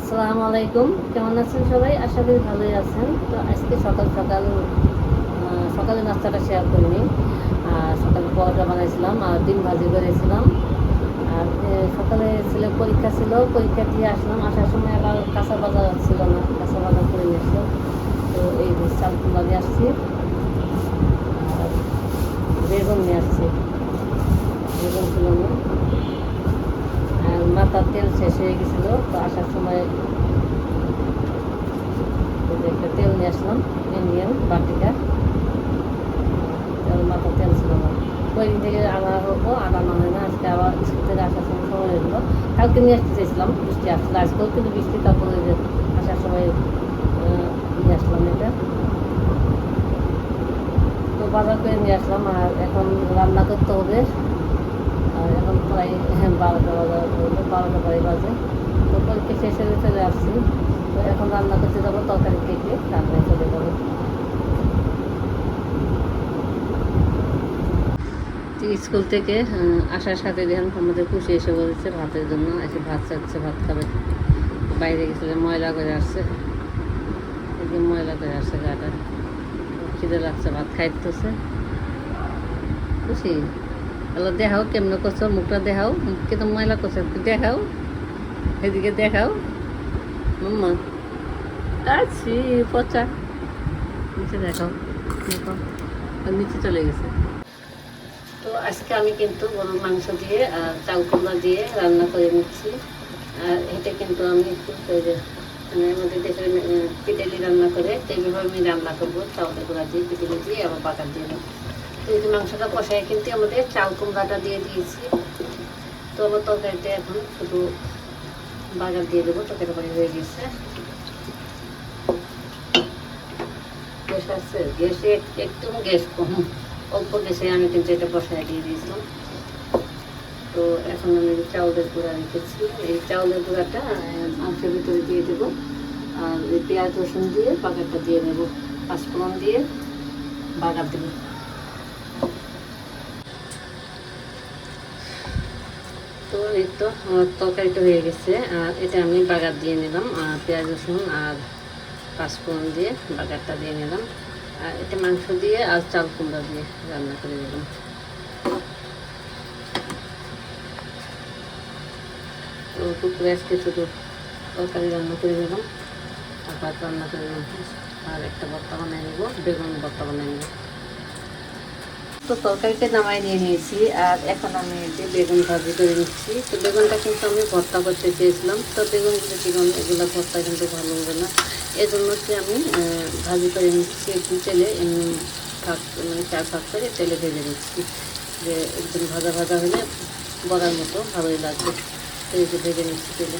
আসসালামু আলাইকুম, কেমন আছেন সবাই? আশা করি ভালোই আছেন। তো আজকে সকালে নাস্তাটা শেয়ার করিনি। সকালে পরোটা বানাইছিলাম আর ডিম ভাজি করেছিলাম। আর সকালে ছেলে পরীক্ষা ছিল, পরীক্ষা দিয়ে আসলাম। আসার সময় আবার কাঁচা বাজার ছিল না, কাঁচা বাজার করে নিয়ে আসলো। তো এই চাল কুমড়া নিয়ে আসছি আর বেগুন নিয়ে আসছি। বেগুন ছিল না আর মাথার তেল শেষ হয়ে গেছিলো। তো আসার সময় একটা তেল নিয়ে আসলাম, ইন্ডিয়ান বাটিকা। মাথার তেল ছিল না, কয়েকদিন থেকে আনা হবো, আনা মানে না। আজকে আবার স্কুল থেকে আসার সময় সময় হয়ে গেলো। কালকে নিয়ে আসতে চাইছিলাম, বৃষ্টি আসলো আজকেও, কিন্তু বৃষ্টি তারপরে আসার সময় নিয়ে আসলাম এটা। তো বাজার করে নিয়ে আসলাম আর এখন রান্না করতে হবে। আর এখন প্রায় 12টা বাজার, 12টা প্রায় বাজে। তো পরীক্ষা শেষ হয়ে চলে আসছি। তো এখন রান্না করতে যাবো, তরকারি কেটে রান্নায় চলে যাবো। স্কুল থেকে আসার সাথে দেখেন আমাদের খুশি এসে বলেছে ভাতের জন্য, এসে ভাত চাচ্ছে, ভাত খাবে। বাইরে গেছিল, ময়লা করে আসছে, এদিকে ময়লা করে আসছে গাটা, খিদে লাগছে, ভাত খাইতেছে। খুশি এলো, দেখাও কেমনে করছো, মুখটা দেখাও, মুখকে তো ময়লা করছো, দেখাও, এদিকে দেখাও। মাম্মা আছি পচা, নিচে দেখাও, দেখো নিচে চলে গেছে। তো আজকে আমি কিন্তু গরুর মাংস দিয়ে আর চাল কুমড়া দিয়ে রান্না করে নিচ্ছি। আর এটা কিন্তু আমি একটু মানে আমাদের দেশের পিটেলি রান্না করে এইভাবে আমি রান্না করবো, চাউলের গুঁড়া দিয়ে পিটেলি দিয়ে আবার বাগার দিয়ে দেবো। তো এই যে মাংসটা কষায় কিন্তু আমাদের চাল কুমড়াটা দিয়ে দিয়েছি। তো আমার তরকারিটা এখন শুধু বাগার দিয়ে দেবো, তরকারি হয়ে গেছে। গ্যাস আছে, গ্যাসে একদম গ্যাস কম, অল্প গ্যাসে আমি কিন্তু এটা বসায় দিয়ে দিয়েছিলাম। তো এখন আমি চাউলের গুঁড়া রেখেছি, এই চাউলের গুঁড়াটা মাংসের ভিতরে দিয়ে দেবো। আর এই পেঁয়াজ রসুন দিয়ে বাগারটা দিয়ে দেবো, পাঁচফোড়ন দিয়ে বাগার দেবো। তো এই তো আমার তরকারিটা হয়ে গেছে। আর এটা আমি বাগার দিয়ে নিলাম, আর পেঁয়াজ রসুন আর পাঁচফোড়ন দিয়ে বাগারটা দিয়ে নিলাম। আর এটা মাংস দিয়ে আর চাল কুমড়া দিয়ে রান্না করে দিলাম। তো দুপুরে আজকে শুধু তরকারি রান্না করে দিলাম আর ভাত রান্না করে দিলাম, আর একটা ভর্তা বানিয়ে নেবো, বেগুন ভর্তা বানিয়ে নেবো। তো তরকারিটা নামাই নিয়ে নিয়েছি আর এখন আমি যে বেগুন ভাজি করে নিচ্ছি। তো বেগুনটা কিন্তু আমি ভর্তা করতে চেয়েছিলাম, তো বেগুন এগুলো ভর্তা কিন্তু ভালো হবে না, এজন্য কি আমি ভাজি করে নিচ্ছি একটু তেলে, মানে 4 ভাগ করে তেলে ভেজে নিচ্ছি, যে একদম ভাজা ভাজা হলে বড়ার মতো ভালোই লাগবে। তো এই যে ভেজে নিচ্ছি তেলে।